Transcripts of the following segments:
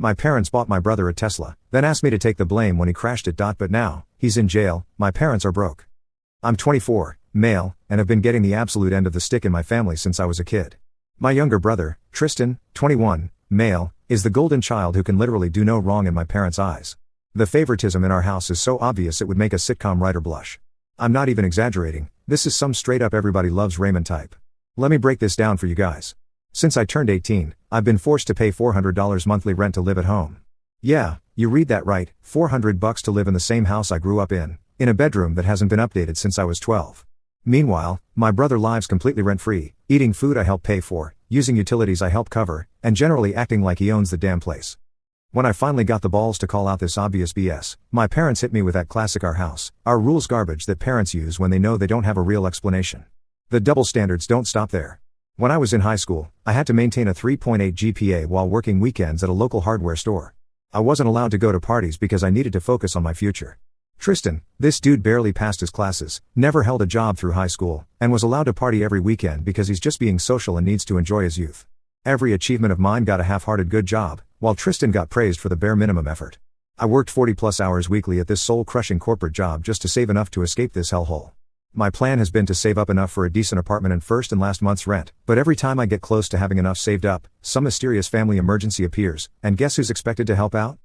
My parents bought my brother a Tesla, then asked me to take the blame when he crashed it. But now, he's in jail, my parents are broke. I'm 24, male, and have been getting the absolute end of the stick in my family since I was a kid. My younger brother, Tristan, 21, male, is the golden child who can literally do no wrong in my parents' eyes. The favoritism in our house is so obvious it would make a sitcom writer blush. I'm not even exaggerating, this is some straight up everybody loves Raymond type. Let me break this down for you guys. Since I turned 18, I've been forced to pay $400 monthly rent to live at home. Yeah, you read that right, $400 to live in the same house I grew up in a bedroom that hasn't been updated since I was 12. Meanwhile, my brother lives completely rent-free, eating food I help pay for, using utilities I help cover, and generally acting like he owns the damn place. When I finally got the balls to call out this obvious BS, my parents hit me with that classic our house, our rules garbage that parents use when they know they don't have a real explanation. The double standards don't stop there. When I was in high school, I had to maintain a 3.8 GPA while working weekends at a local hardware store. I wasn't allowed to go to parties because I needed to focus on my future. Tristan, this dude barely passed his classes, never held a job through high school, and was allowed to party every weekend because he's just being social and needs to enjoy his youth. Every achievement of mine got a half-hearted good job, while Tristan got praised for the bare minimum effort. I worked 40+ hours weekly at this soul-crushing corporate job just to save enough to escape this hellhole. My plan has been to save up enough for a decent apartment and first and last month's rent, but every time I get close to having enough saved up, some mysterious family emergency appears, and guess who's expected to help out?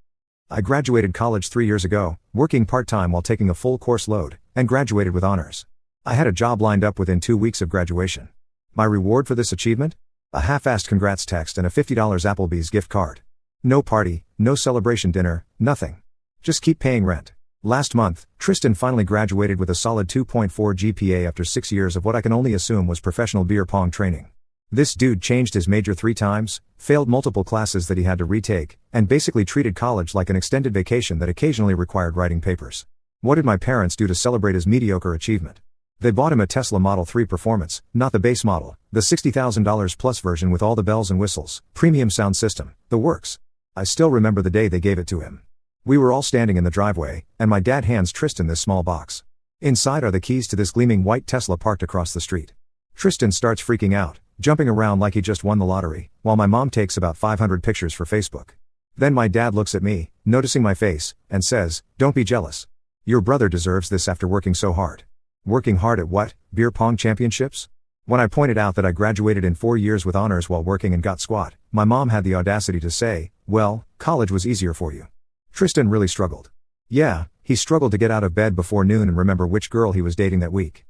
I graduated college 3 years ago, working part-time while taking a full course load, and graduated with honors. I had a job lined up within 2 weeks of graduation. My reward for this achievement? A half-assed congrats text and a $50 Applebee's gift card. No party, no celebration dinner, nothing. Just keep paying rent. Last month, Tristan finally graduated with a solid 2.4 GPA after 6 years of what I can only assume was professional beer pong training. This dude changed his major 3 times, failed multiple classes that he had to retake, and basically treated college like an extended vacation that occasionally required writing papers. What did my parents do to celebrate his mediocre achievement? They bought him a Tesla Model 3 Performance, not the base model, the $60,000 plus version with all the bells and whistles, premium sound system, the works. I still remember the day they gave it to him. We were all standing in the driveway, and my dad hands Tristan this small box. Inside are the keys to this gleaming white Tesla parked across the street. Tristan starts freaking out, jumping around like he just won the lottery, while my mom takes about 500 pictures for Facebook. Then my dad looks at me, noticing my face, and says, "Don't be jealous. Your brother deserves this after working so hard." Working hard at what? Beer pong championships? When I pointed out that I graduated in 4 years with honors while working and got squat, my mom had the audacity to say, "Well, college was easier for you." Tristan really struggled. Yeah, he struggled to get out of bed before noon and remember which girl he was dating that week.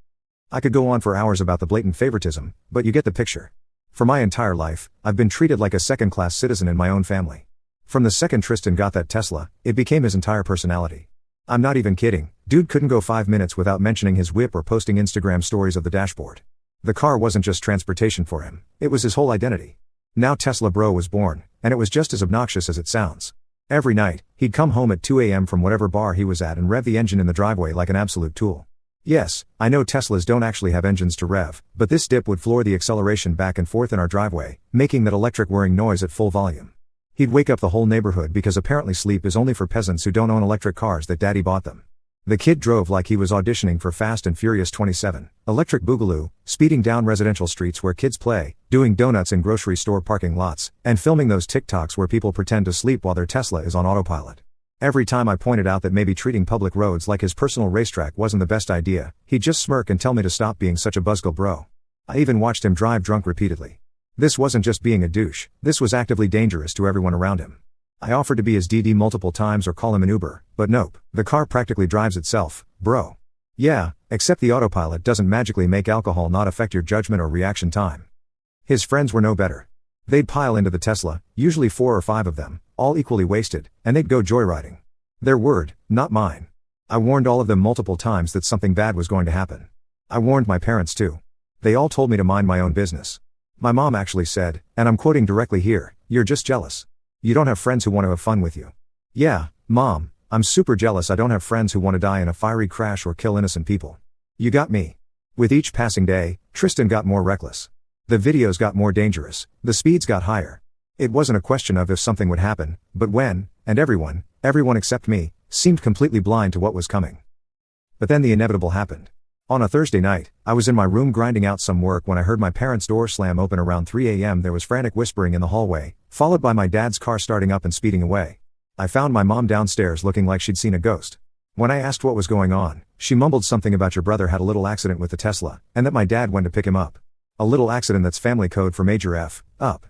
I could go on for hours about the blatant favoritism, but you get the picture. For my entire life, I've been treated like a second-class citizen in my own family. From the second Tristan got that Tesla, it became his entire personality. I'm not even kidding, dude couldn't go 5 minutes without mentioning his whip or posting Instagram stories of the dashboard. The car wasn't just transportation for him, it was his whole identity. Now Tesla Bro was born, and it was just as obnoxious as it sounds. Every night, he'd come home at 2 a.m. from whatever bar he was at and rev the engine in the driveway like an absolute tool. Yes, I know Teslas don't actually have engines to rev, but this dip would floor the acceleration back and forth in our driveway, making that electric whirring noise at full volume. He'd wake up the whole neighborhood because apparently sleep is only for peasants who don't own electric cars that daddy bought them. The kid drove like he was auditioning for Fast and Furious 27, electric boogaloo, speeding down residential streets where kids play, doing donuts in grocery store parking lots, and filming those TikToks where people pretend to sleep while their Tesla is on autopilot. Every time I pointed out that maybe treating public roads like his personal racetrack wasn't the best idea, he'd just smirk and tell me to stop being such a buzzkill bro. I even watched him drive drunk repeatedly. This wasn't just being a douche, this was actively dangerous to everyone around him. I offered to be his DD multiple times or call him an Uber, but nope, the car practically drives itself, bro. Yeah, except the autopilot doesn't magically make alcohol not affect your judgment or reaction time. His friends were no better. They'd pile into the Tesla, usually 4 or 5 of them, all equally wasted, and they'd go joyriding. Their word, not mine. I warned all of them multiple times that something bad was going to happen. I warned my parents too. They all told me to mind my own business. My mom actually said, and I'm quoting directly here, "You're just jealous. You don't have friends who want to have fun with you." Yeah, Mom, I'm super jealous I don't have friends who want to die in a fiery crash or kill innocent people. You got me. With each passing day, Tristan got more reckless. The videos got more dangerous, the speeds got higher. It wasn't a question of if something would happen, but when, and everyone except me, seemed completely blind to what was coming. But then the inevitable happened. On a Thursday night, I was in my room grinding out some work when I heard my parents' door slam open around 3 a.m. There was frantic whispering in the hallway, followed by my dad's car starting up and speeding away. I found my mom downstairs looking like she'd seen a ghost. When I asked what was going on, she mumbled something about your brother had a little accident with the Tesla, and that my dad went to pick him up. A little accident that's family code for major F, up.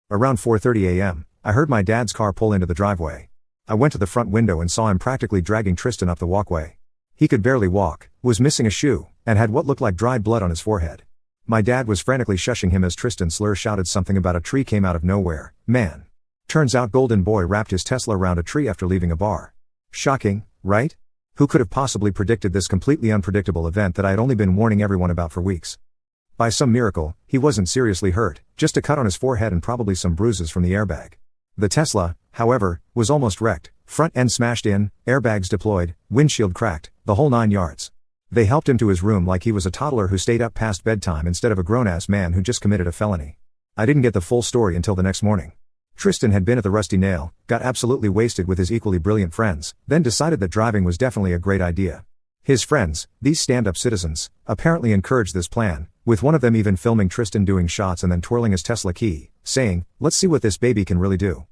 Around 4:30 a.m., I heard my dad's car pull into the driveway. I went to the front window and saw him practically dragging Tristan up the walkway. He could barely walk, was missing a shoe, and had what looked like dried blood on his forehead. My dad was frantically shushing him as Tristan shouted something about a tree came out of nowhere. Man. Turns out Golden Boy wrapped his Tesla around a tree after leaving a bar. Shocking, right? Who could have possibly predicted this completely unpredictable event that I had only been warning everyone about for weeks? By some miracle, he wasn't seriously hurt, just a cut on his forehead and probably some bruises from the airbag. The Tesla, however, was almost wrecked, front end smashed in, airbags deployed, windshield cracked, the whole 9 yards. They helped him to his room like he was a toddler who stayed up past bedtime instead of a grown-ass man who just committed a felony. I didn't get the full story until the next morning. Tristan had been at the Rusty Nail, got absolutely wasted with his equally brilliant friends, then decided that driving was definitely a great idea. His friends, these stand-up citizens, apparently encouraged this plan, with one of them even filming Tristan doing shots and then twirling his Tesla key, saying, "Let's see what this baby can really do."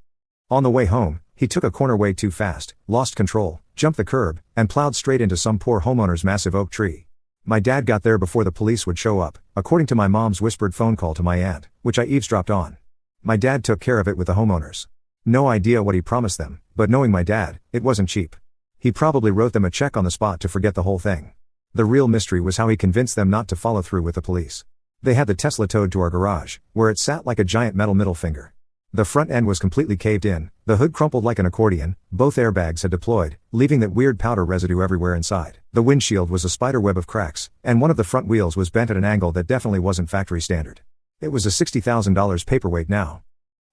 On the way home, he took a corner way too fast, lost control, jumped the curb, and plowed straight into some poor homeowner's massive oak tree. My dad got there before the police would show up, according to my mom's whispered phone call to my aunt, which I eavesdropped on. My dad took care of it with the homeowners. No idea what he promised them, but knowing my dad, it wasn't cheap. He probably wrote them a check on the spot to forget the whole thing. The real mystery was how he convinced them not to follow through with the police. They had the Tesla towed to our garage, where it sat like a giant metal middle finger. The front end was completely caved in, the hood crumpled like an accordion, both airbags had deployed, leaving that weird powder residue everywhere inside. The windshield was a spiderweb of cracks, and one of the front wheels was bent at an angle that definitely wasn't factory standard. It was a $60,000 paperweight now.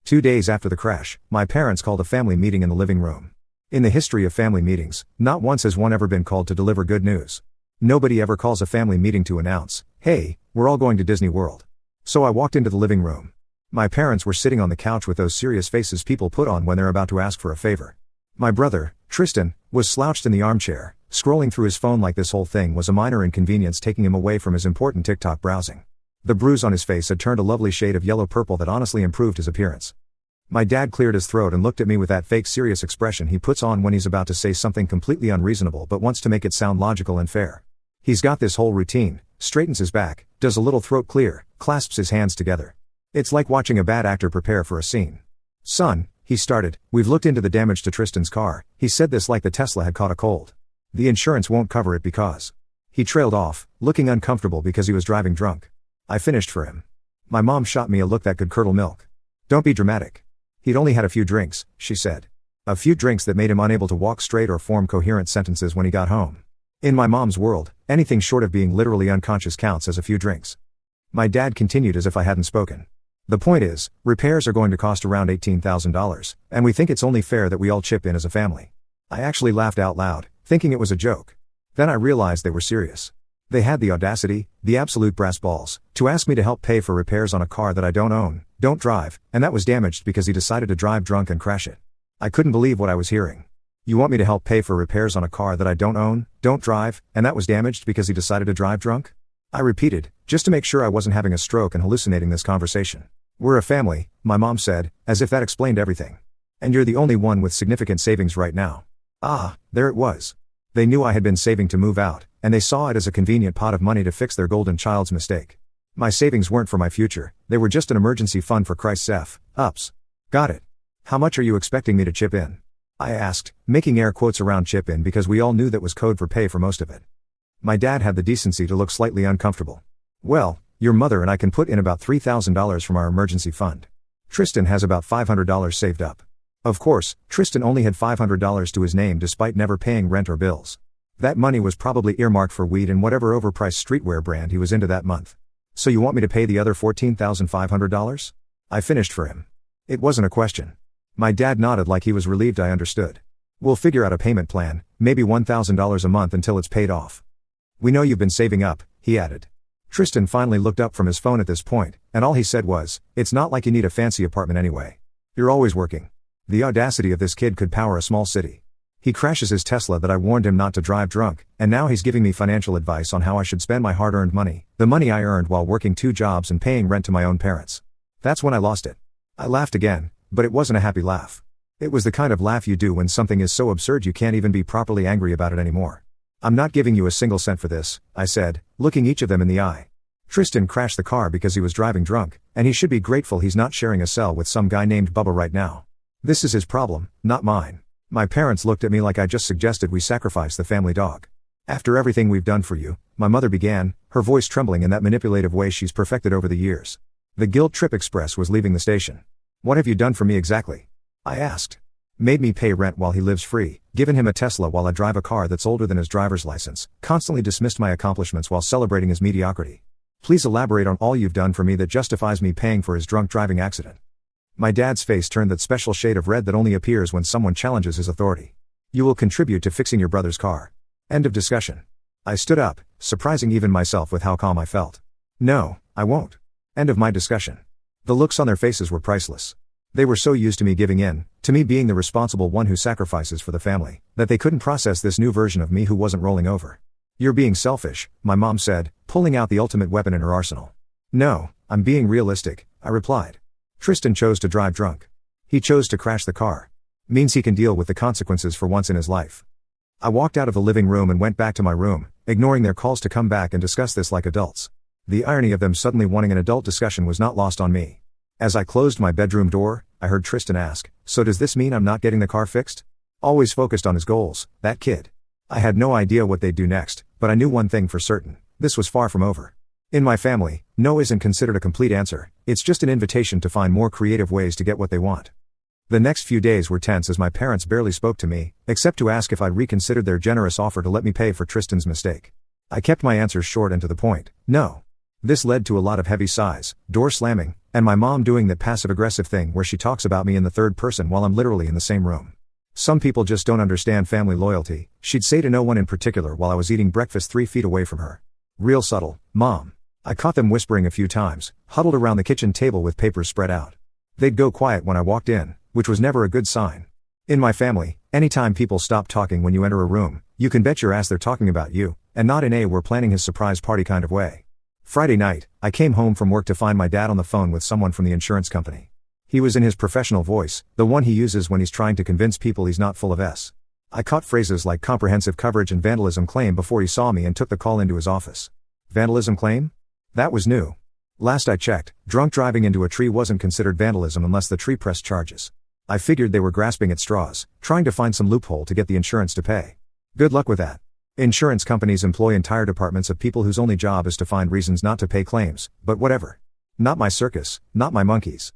2 days after the crash, my parents called a family meeting in the living room. In the history of family meetings, not once has one ever been called to deliver good news. Nobody ever calls a family meeting to announce, "Hey, we're all going to Disney World." So I walked into the living room. My parents were sitting on the couch with those serious faces people put on when they're about to ask for a favor. My brother, Tristan, was slouched in the armchair, scrolling through his phone like this whole thing was a minor inconvenience taking him away from his important TikTok browsing. The bruise on his face had turned a lovely shade of yellow-purple that honestly improved his appearance. My dad cleared his throat and looked at me with that fake serious expression he puts on when he's about to say something completely unreasonable but wants to make it sound logical and fair. He's got this whole routine, straightens his back, does a little throat clear, clasps his hands together. It's like watching a bad actor prepare for a scene. "Son," he started, "we've looked into the damage to Tristan's car." He said this like the Tesla had caught a cold. "The insurance won't cover it because..." He trailed off, looking uncomfortable because he was driving drunk. I finished for him. My mom shot me a look that could curdle milk. "Don't be dramatic. He'd only had a few drinks," she said. A few drinks that made him unable to walk straight or form coherent sentences when he got home. In my mom's world, anything short of being literally unconscious counts as a few drinks. My dad continued as if I hadn't spoken. "The point is, repairs are going to cost around $18,000, and we think it's only fair that we all chip in as a family." I actually laughed out loud, thinking it was a joke. Then I realized they were serious. They had the audacity, the absolute brass balls, to ask me to help pay for repairs on a car that I don't own, don't drive, and that was damaged because he decided to drive drunk and crash it. I couldn't believe what I was hearing. You want me to help pay for repairs on a car that I don't own, don't drive, and that was damaged because he decided to drive drunk? I repeated, just to make sure I wasn't having a stroke and hallucinating this conversation. "We're a family," my mom said, as if that explained everything. "And you're the only one with significant savings right now." Ah, there it was. They knew I had been saving to move out, and they saw it as a convenient pot of money to fix their golden child's mistake. My savings weren't for my future, they were just an emergency fund for Christ's ups. Got it. "How much are you expecting me to chip in?" I asked, making air quotes around chip in because we all knew that was code for pay for most of it. My dad had the decency to look slightly uncomfortable. "Well, your mother and I can put in about $3,000 from our emergency fund. Tristan has about $500 saved up." Of course, Tristan only had $500 to his name despite never paying rent or bills. That money was probably earmarked for weed and whatever overpriced streetwear brand he was into that month. "So you want me to pay the other $14,500? I finished for him. It wasn't a question. My dad nodded like he was relieved I understood. "We'll figure out a payment plan, maybe $1,000 a month until it's paid off." "We know you've been saving up," he added. Tristan finally looked up from his phone at this point, and all he said was, "It's not like you need a fancy apartment anyway. You're always working." The audacity of this kid could power a small city. He crashes his Tesla that I warned him not to drive drunk, and now he's giving me financial advice on how I should spend my hard-earned money, the money I earned while working 2 jobs and paying rent to my own parents. That's when I lost it. I laughed again, but it wasn't a happy laugh. It was the kind of laugh you do when something is so absurd you can't even be properly angry about it anymore. I'm not giving you a single cent for this, I said, looking each of them in the eye. Tristan crashed the car because he was driving drunk, and he should be grateful he's not sharing a cell with some guy named Bubba right now. This is his problem, not mine. My parents looked at me like I just suggested we sacrifice the family dog. After everything we've done for you, my mother began, her voice trembling in that manipulative way she's perfected over the years. The Guilt Trip Express was leaving the station. What have you done for me exactly? I asked. Made me pay rent while he lives free, given him a Tesla while I drive a car that's older than his driver's license, constantly dismissed my accomplishments while celebrating his mediocrity. Please elaborate on all you've done for me that justifies me paying for his drunk driving accident. My dad's face turned that special shade of red that only appears when someone challenges his authority. You will contribute to fixing your brother's car. End of discussion. I stood up, surprising even myself with how calm I felt. No, I won't. End of my discussion. The looks on their faces were priceless. They were so used to me giving in, to me being the responsible one who sacrifices for the family, that they couldn't process this new version of me who wasn't rolling over. You're being selfish, my mom said, pulling out the ultimate weapon in her arsenal. No, I'm being realistic, I replied. Tristan chose to drive drunk. He chose to crash the car. Means he can deal with the consequences for once in his life. I walked out of the living room and went back to my room, ignoring their calls to come back and discuss this like adults. The irony of them suddenly wanting an adult discussion was not lost on me. As I closed my bedroom door, I heard Tristan ask, so does this mean I'm not getting the car fixed? Always focused on his goals, that kid. I had no idea what they'd do next, but I knew one thing for certain, this was far from over. In my family, no isn't considered a complete answer, it's just an invitation to find more creative ways to get what they want. The next few days were tense as my parents barely spoke to me, except to ask if I'd reconsidered their generous offer to let me pay for Tristan's mistake. I kept my answers short and to the point, no. This led to a lot of heavy sighs, door slamming, and my mom doing that passive-aggressive thing where she talks about me in the third person while I'm literally in the same room. Some people just don't understand family loyalty, she'd say to no one in particular while I was eating breakfast 3 feet away from her. Real subtle, Mom. I caught them whispering a few times, huddled around the kitchen table with papers spread out. They'd go quiet when I walked in, which was never a good sign. In my family, anytime people stop talking when you enter a room, you can bet your ass they're talking about you, and not in a we're planning his surprise party kind of way. Friday night, I came home from work to find my dad on the phone with someone from the insurance company. He was in his professional voice, the one he uses when he's trying to convince people he's not full of S. I caught phrases like comprehensive coverage and vandalism claim before he saw me and took the call into his office. Vandalism claim? That was new. Last I checked, drunk driving into a tree wasn't considered vandalism unless the tree pressed charges. I figured they were grasping at straws, trying to find some loophole to get the insurance to pay. Good luck with that. Insurance companies employ entire departments of people whose only job is to find reasons not to pay claims, but whatever. Not my circus, not my monkeys.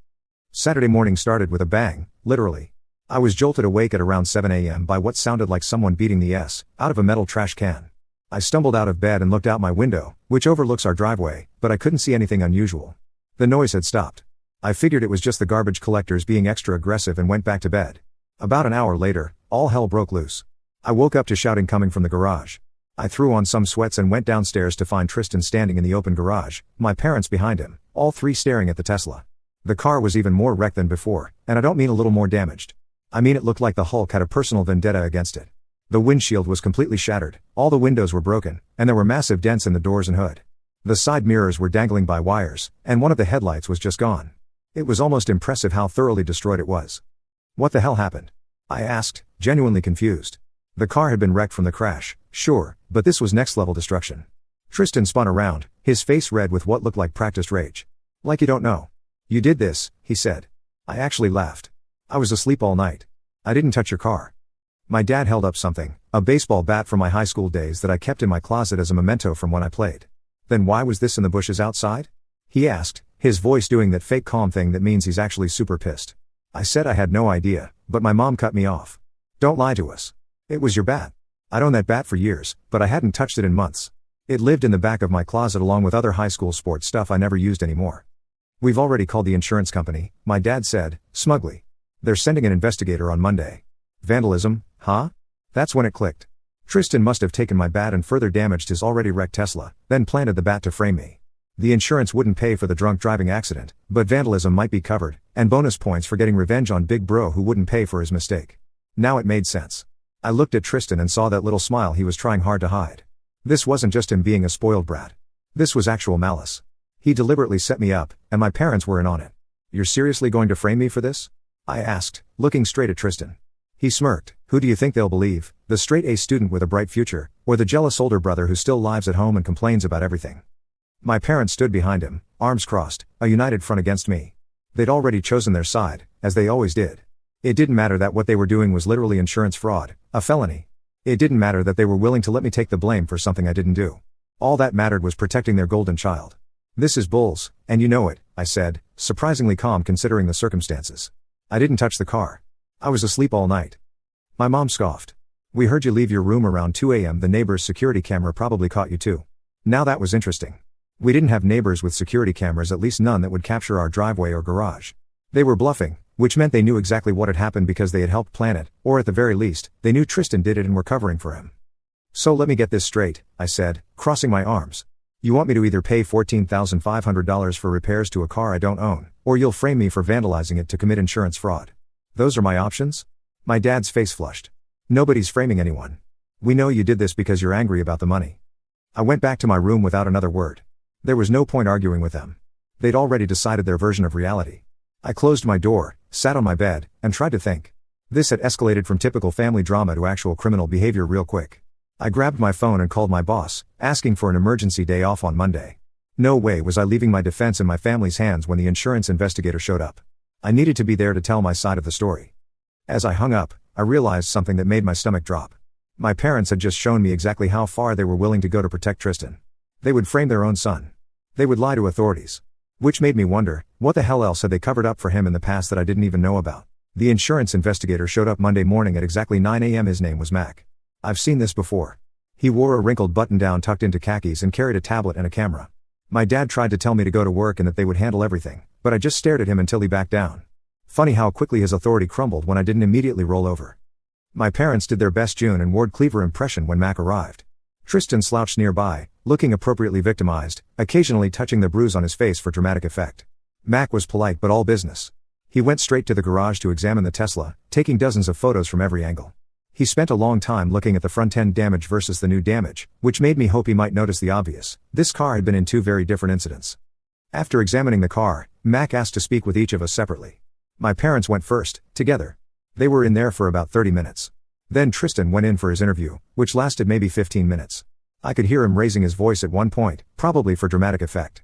Saturday morning started with a bang, literally. I was jolted awake at around 7 a.m. by what sounded like someone beating the S out of a metal trash can. I stumbled out of bed and looked out my window, which overlooks our driveway, but I couldn't see anything unusual. The noise had stopped. I figured it was just the garbage collectors being extra aggressive and went back to bed. About an hour later, all hell broke loose. I woke up to shouting coming from the garage. I threw on some sweats and went downstairs to find Tristan standing in the open garage, my parents behind him, all 3 staring at the Tesla. The car was even more wrecked than before, and I don't mean a little more damaged. I mean it looked like the Hulk had a personal vendetta against it. The windshield was completely shattered, all the windows were broken, and there were massive dents in the doors and hood. The side mirrors were dangling by wires, and one of the headlights was just gone. It was almost impressive how thoroughly destroyed it was. What the hell happened? I asked, genuinely confused. The car had been wrecked from the crash, sure, but this was next-level destruction. Tristan spun around, his face red with what looked like practiced rage. Like you don't know. You did this, he said. I actually laughed. I was asleep all night. I didn't touch your car. My dad held up something, a baseball bat from my high school days that I kept in my closet as a memento from when I played. Then why was this in the bushes outside? He asked, his voice doing that fake calm thing that means he's actually super pissed. I said I had no idea, but my mom cut me off. Don't lie to us. It was your bat. I'd owned that bat for years, but I hadn't touched it in months. It lived in the back of my closet along with other high school sports stuff I never used anymore. We've already called the insurance company, my dad said, smugly. They're sending an investigator on Monday. Vandalism, huh? That's when it clicked. Tristan must have taken my bat and further damaged his already wrecked Tesla, then planted the bat to frame me. The insurance wouldn't pay for the drunk driving accident, but vandalism might be covered, and bonus points for getting revenge on Big Bro who wouldn't pay for his mistake. Now it made sense. I looked at Tristan and saw that little smile he was trying hard to hide. This wasn't just him being a spoiled brat. This was actual malice. He deliberately set me up, and my parents were in on it. "You're seriously going to frame me for this?" I asked, looking straight at Tristan. He smirked. "Who do you think they'll believe, the straight A student with a bright future, or the jealous older brother who still lives at home and complains about everything?" My parents stood behind him, arms crossed, a united front against me. They'd already chosen their side, as they always did. It didn't matter that what they were doing was literally insurance fraud, a felony. It didn't matter that they were willing to let me take the blame for something I didn't do. All that mattered was protecting their golden child. "This is bulls, and you know it," I said, surprisingly calm considering the circumstances. "I didn't touch the car. I was asleep all night." My mom scoffed. "We heard you leave your room around 2 a.m. The neighbor's security camera probably caught you too." Now that was interesting. We didn't have neighbors with security cameras, at least none that would capture our driveway or garage. They were bluffing, which meant they knew exactly what had happened because they had helped plan it, or at the very least, they knew Tristan did it and were covering for him. "So let me get this straight," I said, crossing my arms. "You want me to either pay $14,500 for repairs to a car I don't own, or you'll frame me for vandalizing it to commit insurance fraud. Those are my options?" My dad's face flushed. "Nobody's framing anyone. We know you did this because you're angry about the money." I went back to my room without another word. There was no point arguing with them. They'd already decided their version of reality. I closed my door, sat on my bed, and tried to think. This had escalated from typical family drama to actual criminal behavior real quick. I grabbed my phone and called my boss, asking for an emergency day off on Monday. No way was I leaving my defense in my family's hands when the insurance investigator showed up. I needed to be there to tell my side of the story. As I hung up, I realized something that made my stomach drop. My parents had just shown me exactly how far they were willing to go to protect Tristan. They would frame their own son. They would lie to authorities. Which made me wonder, what the hell else had they covered up for him in the past that I didn't even know about? The insurance investigator showed up Monday morning at exactly 9 a.m. His name was Mac. I've seen this before. He wore a wrinkled button-down tucked into khakis and carried a tablet and a camera. My dad tried to tell me to go to work and that they would handle everything, but I just stared at him until he backed down. Funny how quickly his authority crumbled when I didn't immediately roll over. My parents did their best June and Ward Cleaver impression when Mac arrived. Tristan slouched nearby, looking appropriately victimized, occasionally touching the bruise on his face for dramatic effect. Mac was polite but all business. He went straight to the garage to examine the Tesla, taking dozens of photos from every angle. He spent a long time looking at the front-end damage versus the new damage, which made me hope he might notice the obvious. This car had been in 2 very different incidents. After examining the car, Mac asked to speak with each of us separately. My parents went first, together. They were in there for about 30 minutes. Then Tristan went in for his interview, which lasted maybe 15 minutes. I could hear him raising his voice at one point, probably for dramatic effect.